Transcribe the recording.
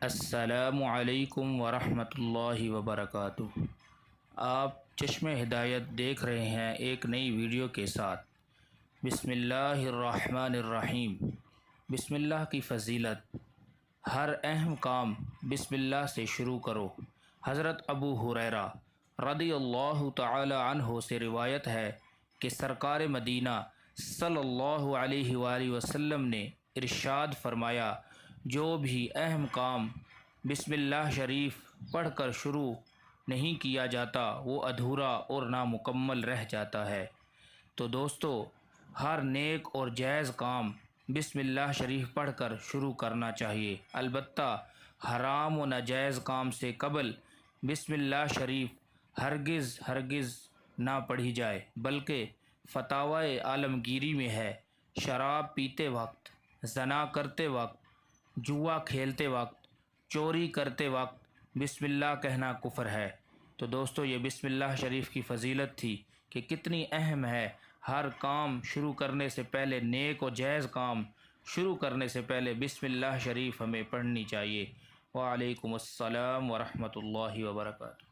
السلام علیکم ورحمۃ اللہ وبرکاتہ۔ آپ چشم ہدایت دیکھ رہے ہیں ایک نئی ویڈیو کے ساتھ۔ بسم اللہ الرحمن الرحیم۔ بسم اللہ کی فضیلت، ہر اہم کام بسم اللہ سے شروع کرو۔ حضرت ابو ہریرہ رضی اللہ تعالی عنہ سے روایت ہے کہ سرکار مدینہ صلی اللہ علیہ وآلہ وسلم نے ارشاد فرمایا، جو بھی اہم کام بسم اللہ شریف پڑھ کر شروع نہیں کیا جاتا وہ ادھورا اور نامکمل رہ جاتا ہے۔ تو دوستو، ہر نیک اور جائز کام بسم اللہ شریف پڑھ کر شروع کرنا چاہیے، البتہ حرام و ناجائز کام سے قبل بسم اللہ شریف ہرگز نہ پڑھی جائے، بلکہ فتاوی عالمگیری میں ہے، شراب پیتے وقت، زنا کرتے وقت، جوا کھیلتے وقت، چوری کرتے وقت بسم اللہ کہنا کفر ہے۔ تو دوستو، یہ بسم اللہ شریف کی فضیلت تھی کہ کتنی اہم ہے۔ ہر کام شروع کرنے سے پہلے، نیک و جائز کام شروع کرنے سے پہلے بسم اللہ شریف ہمیں پڑھنی چاہیے۔ وعلیکم السلام ورحمۃ اللہ وبرکاتہ۔